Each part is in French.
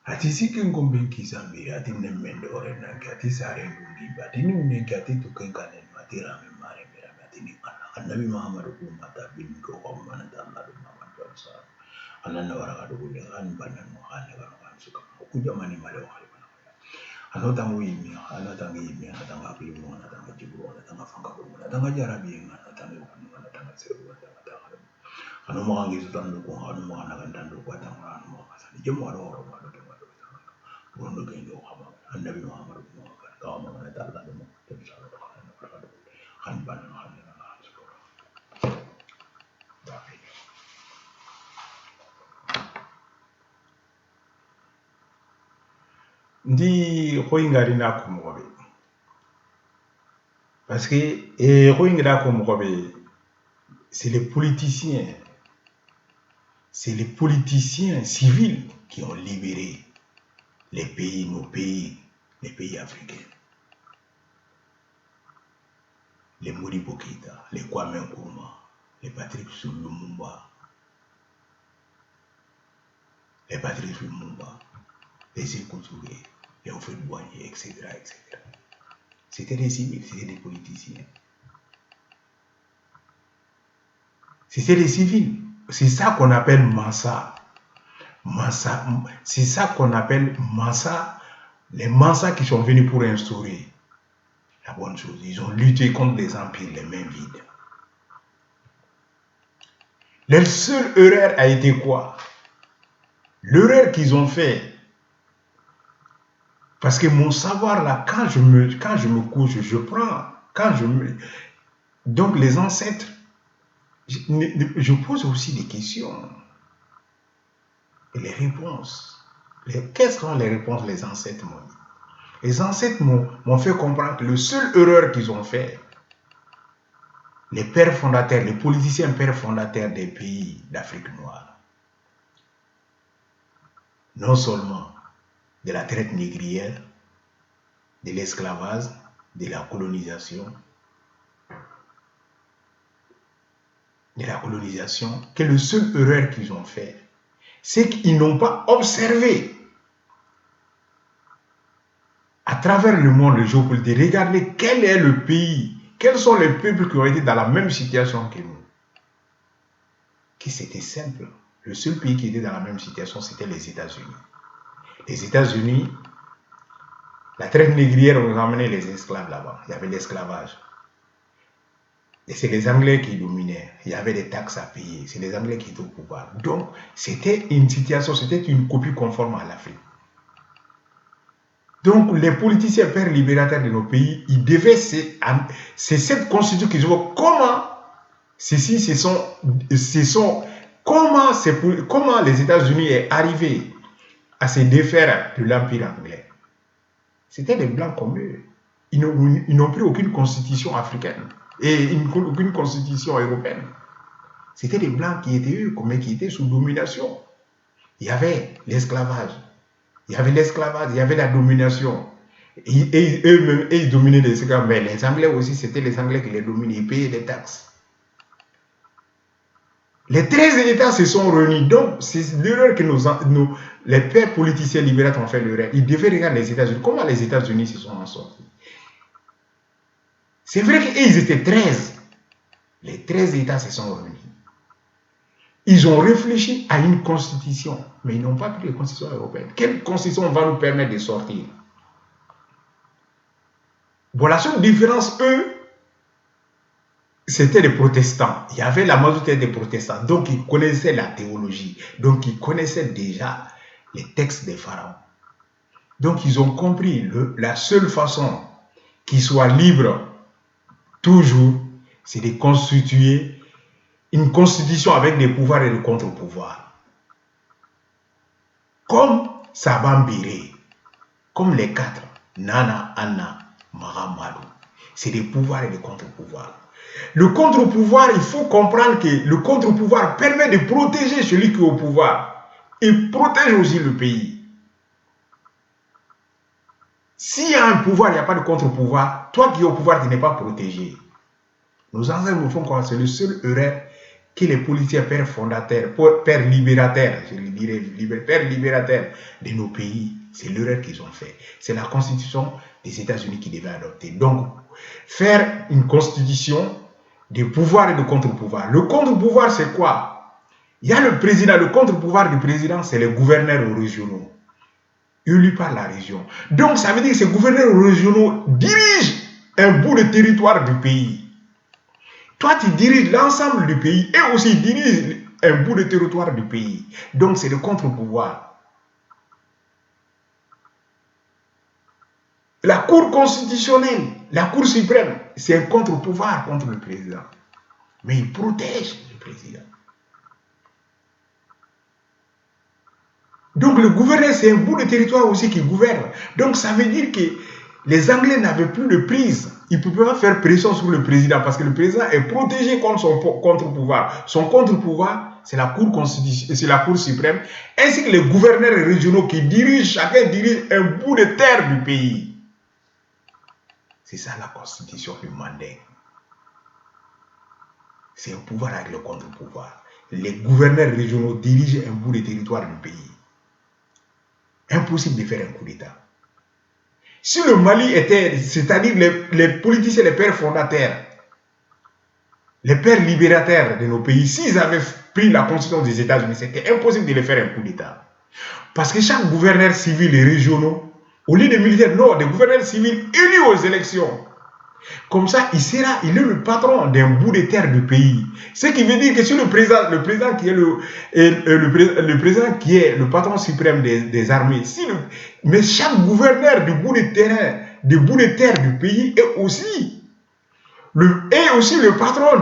ati sikin gomben kisambi ati nemmende ore nanki ati sare ngundi ati ni unenki ati tukenkanen ati rame mare mirame ati ni annabi Muhammadu kumata bin ko mana Allah do Muhammad sallallahu ananna waraka do bunya an banan no hale wa kan suka ku jamani male wa hale anota muimi anota ngimi anota ngapili mo anota ngajibu anota ngafanga ko anota ngajarabi anota ngapani anota ngaseru anota ano mo angi sutan do ko ano mo anagan tan do ko tan ano mo kasani jemo ro wono gendo xama annabi Muhammad kawama mana Allah do mo tabi sala do han ban no han na suko ndi khoyingari na ko mo be parce que khoyingira ko mo be c'est les politiciens civils qui ont libéré les pays, les pays africains. Les Modibo Keïta, les Kwame Nkrumah, les Patrice Lumumba, les Sékou Touré, les Houphouët-Boigny, etc., etc. C'était des civils, c'était des politiciens. C'était des civils. C'est ça qu'on appelle Massa. C'est ça qu'on appelle Massa. Les Massa qui sont venus pour instaurer la bonne chose. Ils ont lutté contre les empires les mains vides. Leur seule erreur a été quoi? L'erreur qu'ils ont fait, parce que mon savoir là, quand je me couche, je prends, donc les ancêtres, je pose aussi des questions. Et les réponses, qu'est-ce sont les réponses les ancêtres m'ont dit? Les ancêtres m'ont fait comprendre que la seule erreur qu'ils ont fait, les pères fondateurs, les politiciens pères fondateurs des pays d'Afrique noire, non seulement de la traite négrière, de l'esclavage, de la colonisation, que la seule erreur qu'ils ont fait, c'est qu'ils n'ont pas observé à travers le monde, le géopolitique, regarder quel est le pays, quels sont les peuples qui ont été dans la même situation que nous. Que c'était simple. Le seul pays qui était dans la même situation, c'était les États-Unis. Les États-Unis, la traite négrière nous a amené les esclaves là-bas. Il y avait l'esclavage. Et c'est les Anglais qui dominaient. Il y avait des taxes à payer. C'est les Anglais qui étaient au pouvoir. Donc, c'était une situation, c'était une copie conforme à l'Afrique. Donc, les politiciens pères libérateurs de nos pays, ils devaient, c'est cette constitution qu'ils ont. Comment comment les États-Unis est arrivé à se défaire de l'Empire anglais? C'était des Blancs comme eux. Ils n'ont pris aucune constitution africaine et aucune constitution européenne. C'était des Blancs qui étaient eux, mais qui étaient sous domination. Il y avait l'esclavage. Il y avait la domination. Et eux-mêmes, ils dominaient les esclaves. Mais les Anglais aussi, c'était les Anglais qui les dominaient. Ils payaient des taxes. Les 13 États se sont réunis. Donc, c'est l'erreur que les pères politiciens libérateurs ont fait l'erreur. Ils devaient regarder les États-Unis. Comment les États-Unis se sont en sortis? C'est vrai qu'ils étaient 13. Les 13 États se sont réunis. Ils ont réfléchi à une constitution, mais ils n'ont pas pris la constitution européenne. Quelle constitution va nous permettre de sortir? Bon, la seule différence, eux, c'était des protestants. Il y avait la majorité des protestants. Donc, ils connaissaient la théologie. Donc, ils connaissaient déjà les textes des pharaons. Donc, ils ont compris la seule façon qu'ils soient libres, toujours, c'est de constituer une constitution avec des pouvoirs et des contre-pouvoirs. Comme Sabambire, comme les 4, Nana, Anna, Mahamadou. C'est des pouvoirs et des contre-pouvoirs. Le contre-pouvoir, il faut comprendre que le contre-pouvoir permet de protéger celui qui est au pouvoir et protège aussi le pays. S'il y a un pouvoir, il n'y a pas de contre-pouvoir, toi qui es au pouvoir, tu n'es pas protégé. Nos ancêtres nous font croire que c'est le seul erreur que les politiciens pères fondateurs, pères libérateurs, je le dirais, pères libérateurs de nos pays, c'est l'erreur qu'ils ont fait. C'est la constitution des États-Unis qui devait adopter. Donc, faire une constitution de pouvoir et de contre-pouvoir. Le contre-pouvoir, c'est quoi? Il y a le président, le contre-pouvoir du président, c'est les gouverneurs régionaux, élus par la région. Donc, ça veut dire que ces gouverneurs régionaux dirigent un bout de territoire du pays. Toi, tu diriges l'ensemble du pays et aussi diriges un bout de territoire du pays. Donc, c'est le contre-pouvoir. La Cour constitutionnelle, la Cour suprême, c'est un contre-pouvoir contre le président. Mais il protège le président. Donc, le gouverneur, c'est un bout de territoire aussi qui gouverne. Donc, ça veut dire que les Anglais n'avaient plus de prise. Ils ne pouvaient pas faire pression sur le président parce que le président est protégé contre son contre-pouvoir. Son contre-pouvoir, c'est la Cour constitutionnelle, c'est la Cour suprême, ainsi que les gouverneurs régionaux qui dirigent, chacun dirige un bout de terre du pays. C'est ça la constitution du Manding. C'est un pouvoir avec le contre-pouvoir. Les gouverneurs régionaux dirigent un bout de territoire du pays. Impossible de faire un coup d'État. Si le Mali était, c'est-à-dire les politiciens, les pères fondateurs, les pères libérateurs de nos pays, s'ils avaient pris la constitution des États-Unis, c'était impossible de les faire un coup d'État. Parce que chaque gouverneur civil et régionaux, au lieu de militaires, non, des gouverneurs civils élus aux élections. Comme ça, il est le patron d'un bout de terre du pays. Ce qui veut dire que si le président qui est le président qui est le patron suprême des armées, mais chaque gouverneur du bout de terrain, du bout de terre du pays est aussi le patron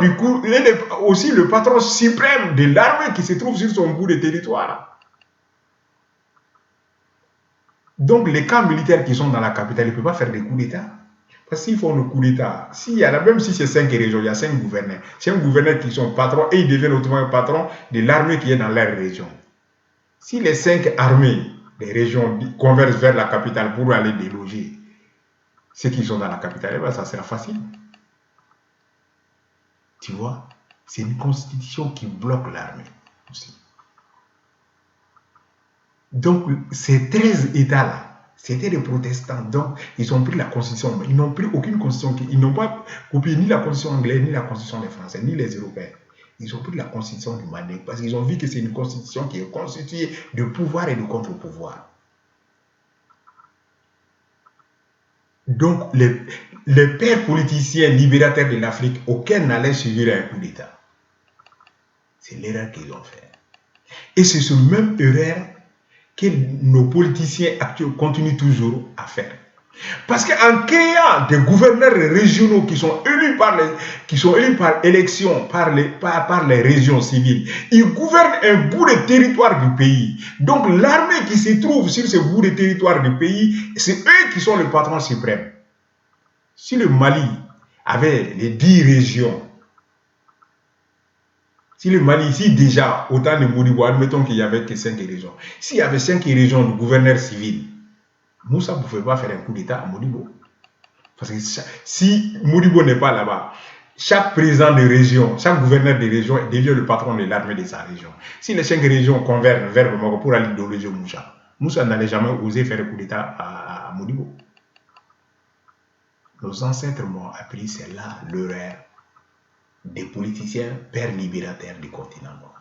aussi le patron suprême de l'armée qui se trouve sur son bout de territoire. Donc les camps militaires qui sont dans la capitale, ils ne peuvent pas faire des coups d'État. Parce qu'ils font le coup d'État, même si c'est 5 régions, il y a 5 gouverneurs. 5 gouverneurs qui sont patrons et ils deviennent automatiquement patrons de l'armée qui est dans leur région. Si les 5 armées des régions convergent vers la capitale pour aller déloger ceux qui sont dans la capitale, ça sera facile. Tu vois, c'est une constitution qui bloque l'armée aussi. Donc, ces 13 États-là, c'était des protestants, donc ils ont pris la constitution, ils n'ont pris aucune constitution, ils n'ont pas copié ni la constitution anglaise, ni la constitution des Français, ni les Européens. Ils ont pris la constitution du Manding parce qu'ils ont vu que c'est une constitution qui est constituée de pouvoir et de contre-pouvoir. Donc les pères politiciens libérateurs de l'Afrique, aucun n'allait suivre un coup d'État. C'est l'erreur qu'ils ont fait. Et c'est ce même erreur que nos politiciens actuels continuent toujours à faire. Parce qu'en créant des gouverneurs régionaux qui sont élus par élection, par les régions civiles, ils gouvernent un bout de territoire du pays. Donc l'armée qui se trouve sur ce bout de territoire du pays, c'est eux qui sont le patron suprême. Si le Mali avait les 10 régions, si le Mali, si déjà, autant de Modibo, admettons qu'il n'y avait que 5 régions. S'il y avait 5 régions de gouverneurs civils, Moussa ne pouvait pas faire un coup d'État à Modibo. Parce que si Modibo n'est pas là-bas, chaque président de région, chaque gouverneur de région devient le patron de l'armée de sa région. Si les 5 régions convergent vers Bamako pour aller déloger Moussa, Moussa n'allait jamais oser faire un coup d'État à Modibo. Nos ancêtres m'ont appris, c'est là l'erreur des politiciens pères libérateurs du continent noir.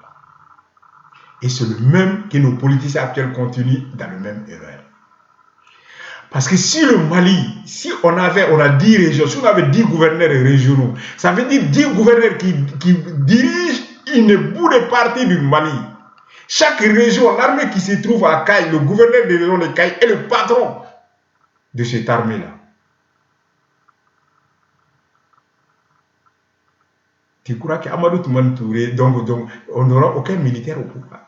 Et c'est le même que nos politiciens actuels continuent dans le même erreur. Parce que si le Mali, si on a 10 régions, si on avait 10 gouverneurs régionaux, ça veut dire 10 gouverneurs qui dirigent une bout de partie du Mali. Chaque région, l'armée qui se trouve à Kaï, le gouverneur de région de Kaï est le patron de cette armée-là. Tu crois qu'Amadou Toumane Touré, donc on n'aura aucun militaire au pouvoir.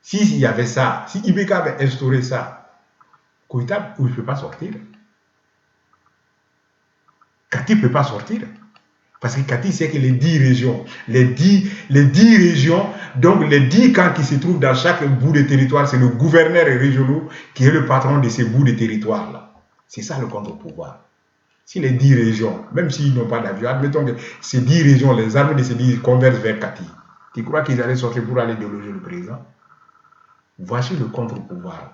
S'il y avait ça, si Ibeka avait instauré ça, Koïta, il ne peut pas sortir. Kati ne peut pas sortir. Parce que Kati sait que les 10 régions, les 10 régions, donc les 10 camps qui se trouvent dans chaque bout de territoire, c'est le gouverneur régional qui est le patron de ces bouts de territoire-là. C'est ça le contre-pouvoir. Si les 10 régions, même s'ils n'ont pas d'avion, admettons que ces 10 régions, les armées de ces 10 convergent vers Kati. Tu crois qu'ils allaient sortir pour aller déloger le président? Voici le contre-pouvoir.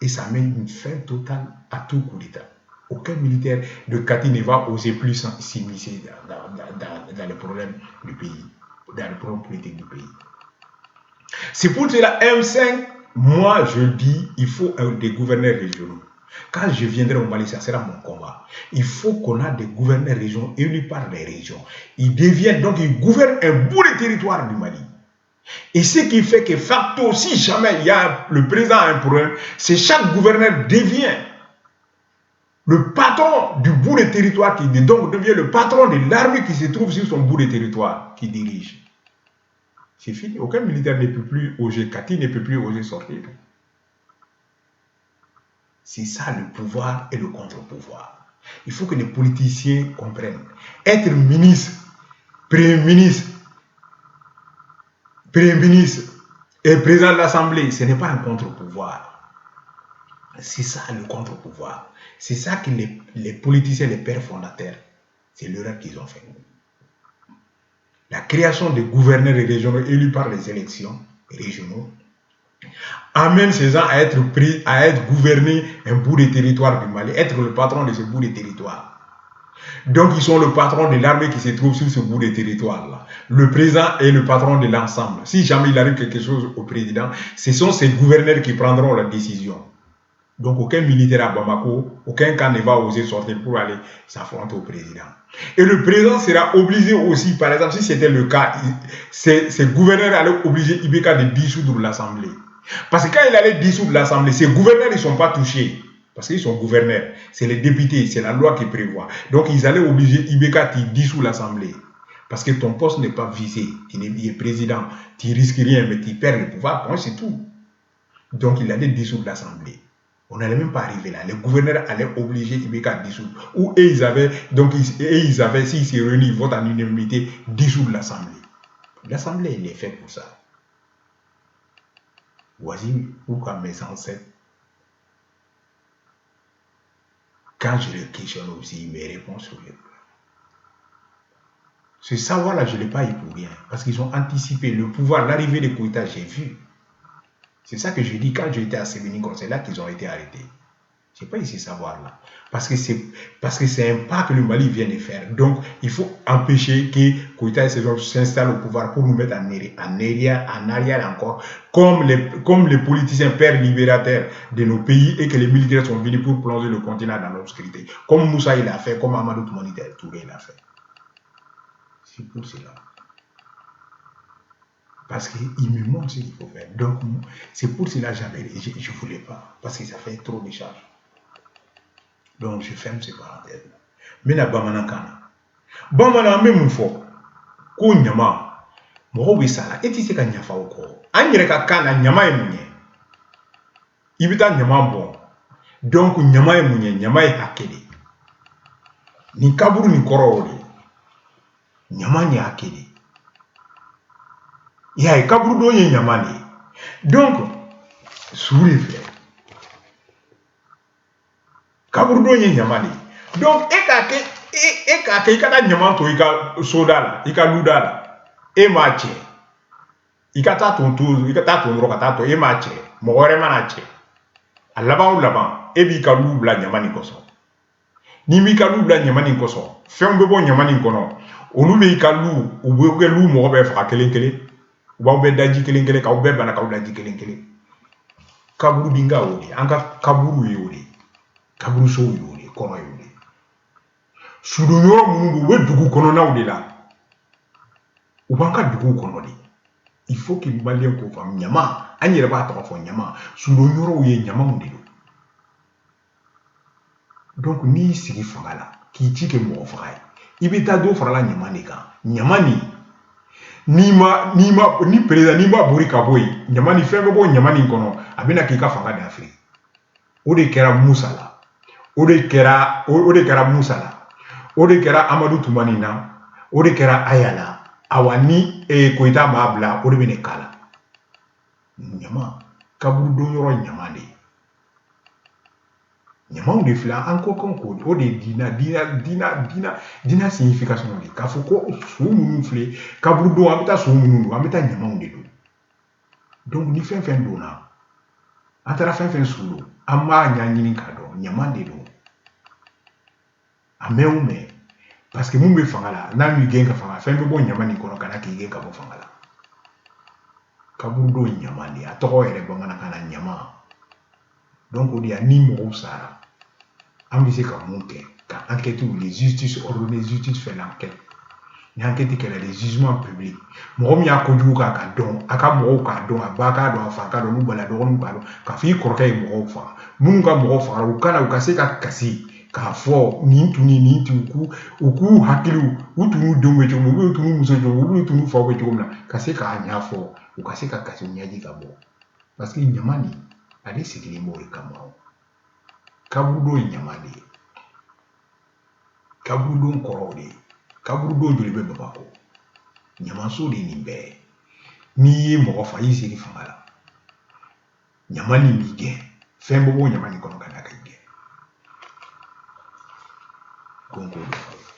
Et ça met une fin totale à tout coup d'État. Aucun militaire de Kati ne va oser plus s'immiscer dans les problèmes du pays, dans les problèmes politiques du pays. C'est pour cela, M5, moi je dis, il faut des gouverneurs régionaux. Quand je viendrai au Mali, ça sera mon combat. Il faut qu'on ait des gouverneurs régionaux élus par les régions. Ils deviennent, donc ils gouvernent un bout du territoire du Mali. Et ce qui fait que facto, si jamais il y a le président a un problème, c'est chaque gouverneur devient le patron du bout de territoire, qui donc devient le patron de l'armée qui se trouve sur son bout de territoire, qui dirige. C'est fini. Aucun militaire ne peut plus oser, Kati ne peut plus oser sortir. C'est ça le pouvoir et le contre-pouvoir. Il faut que les politiciens comprennent. Être ministre, premier ministre et président de l'Assemblée, ce n'est pas un contre-pouvoir. C'est ça le contre-pouvoir. C'est ça que les politiciens, les pères fondateurs, c'est l'erreur qu'ils ont fait. La création des gouverneurs régionaux élus par les élections régionaux amène ces gens à être gouvernés un bout de territoire du Mali, être le patron de ce bout de territoire. Donc ils sont le patron de l'armée qui se trouve sur ce bout de territoire-là. Le président est le patron de l'ensemble. Si jamais il arrive quelque chose au président, ce sont ces gouverneurs qui prendront la décision. Donc aucun militaire à Bamako, aucun camp ne va oser sortir pour aller s'affronter au président. Et le président sera obligé aussi, par exemple, si c'était le cas, ces gouverneurs allaient obliger Ibeka de dissoudre l'Assemblée. Parce que quand il allait dissoudre l'Assemblée, ces gouverneurs ne sont pas touchés. Parce qu'ils sont gouverneurs. C'est les députés, c'est la loi qui prévoit. Donc ils allaient obliger Ibeka de dissoudre l'Assemblée. Parce que ton poste n'est pas visé. Tu es président, tu risques rien, mais tu perds le pouvoir. Point, c'est tout. Donc il allait dissoudre l'Assemblée. On n'allait même pas arriver là. Les gouverneurs allaient obliger Ibeka à dissoudre. Ou ils avaient, s'ils se réunissent, votent en unanimité, dissoudre l'Assemblée. L'Assemblée, elle est faite pour ça. Voici pourquoi mes ancêtres, quand je les questionne aussi, ils me répondent sur les plans. Ce savoir-là, je ne l'ai pas eu pour rien. Parce qu'ils ont anticipé le pouvoir, l'arrivée des Koïta, j'ai vu. C'est ça que je dis quand j'étais à Sévénigon, c'est là qu'ils ont été arrêtés. Je n'ai pas eu ce savoir-là. Parce que c'est un pas que le Mali vient de faire. Donc, il faut empêcher que Koïta et ses gens s'installent au pouvoir pour nous mettre en arrière encore, comme les politiciens pères libérateurs de nos pays et que les militaires sont venus pour plonger le continent dans l'obscurité. Comme Moussa il a fait, comme Amadou Touré l'a fait. C'est pour cela. Parce qu'il me montre ce qu'il faut faire. Donc, c'est pour cela que je ne voulais pas. Parce que ça fait trop de charges. Donc, je ferme ces parenthèses. Mais la Bamana Kana. Bamana, même une fois, ko nyama, mo wi sala, et tu sais qu'il y a fa ko. Anyere kana nyama e munye. Ibita nyama bon. Donc, nyama e munye, nyama e hakede. Ni kaburu ni korori. Nyama ni hakede. Ya e kaburu do ye nyama ni. Donc, souri frère. Kaburu ye nyamani. Donc eka kata nyaman to ika soda la, ika luda la. E mache. Ika ta ton ro kata to e mache. Mogore manache. Alaba ou laban, e bi ka lu bla nyamani koso. Ni mi ka lu bla nyamani koso. Fem bebo nyamani kono. Onu be ika lu, ou be lu mo be fra kele. Ou ba be daji kele ka ou be bana ka ou daji kele. Kaburu binga odi, anka kaburu yodi. Kaburu so yodi, kono yodi. Sudo yoro mungu we dugu kono na odi la. Ou banka dugu kono di. Il faut que les Maliens comprennent nyama, anyere ba ta fo nyama, sudo yoro ye nyama odi. Donc ni sigi fangala, ki ti ke mo fay. Ibita do fara la nyama ni kan. Nyama ni président ni ma bori ka boy. Nyama ni fembe bo nyama ni kono, abina ki ka fanga d'Afrique. O de kera Moussa la. O de kera Moussa la. O de kera Amadou Toumani na. O de kera Ayala. Awani e Koïta Mabla, o de bene kala. Nyama, kaburu do yoro nyama de. Nyamaw de filɛ an ko kan ko o de dina signification de k'a fɔ ko so minnu filɛ kaburu don an bɛ taa so minnu don an bɛ taa ɲamaw de don donc ni fɛn fɛn donna an taara fɛn fɛn su don an b'a ɲɛɲini k'a dɔn ɲama de don a mɛn o mɛn parce que mun bɛ fanga la n'a m'i gɛn ka fanga fɛn bɛ bɔ ɲama nin kɔnɔ ka na k'i gɛn ka bɔ fanga la kaburu don ɲama de a tɔgɔ yɛrɛ bamanankan na ɲama donc o de la ni mɔgɔw sara an bɛ se ka mun kɛ ka enquête les justice ordonnée justice fait l'enquête ni enquête kɛra les jugements publics mɔgɔ min y'a kojugu k'a ka dɔn a ka mɔgɔw k'a dɔn a ba k'a dɔn a fa k'a dɔn n'u bala dɔgɔninw k'a dɔn k'a fɔ i kɔrɔkɛ ye mɔgɔw faga minnu ka mɔgɔw fagara u kana u ka se ka kasi k'a fɔ nin tun ni nin tun u k'u hakiliw u tun n'u denw bɛ cogo min u tun n'u muso cogo min u tun n'u faw bɛ cogo min na ka se k'a ɲɛfɔ u ka se ka kasi ɲɛji ka bɔ parce que ɲama nin ale sigilen b'o de kama kaburu don ye ɲama de ye kaburu don kɔrɔ de ye kaburu don joli bɛ Bamako ɲamaso de ye nin bɛɛ ye n'i ye mɔgɔ fa y'i sigi fanga la ɲama nin b'i gɛn fɛn bɛ bɔ ɲama nin kɔnɔ ka na k'i gɛn ko n k'o de fɔ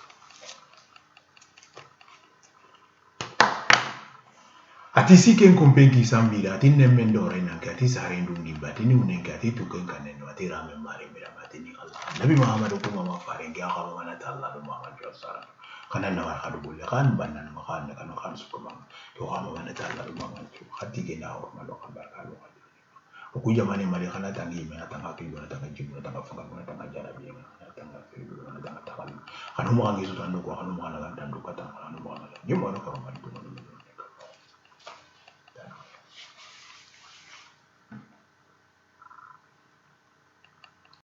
ati si ken kompen ki sambira ati nemme ndore na ati sare ndundi bati ni unenga ati tuken kaneno ati rame mare mira ati ni Allah nabi Muhammad ko mama fare ngi akharu mana ta Allah do Muhammad sallallahu kana na wa khadu bulle kan bannan ma kan kana kan su ko to khama mana ta Allah do Muhammad khati ke na wa malo khabar kalu ko jamane mari khana tangi me atanga ki wala tanga jibu tanga fanga wala tanga jarabi tanga fi wala tanga takal khanu mo ngi su tan ko khanu mo kana tan do kata khanu mo kana jimo no ko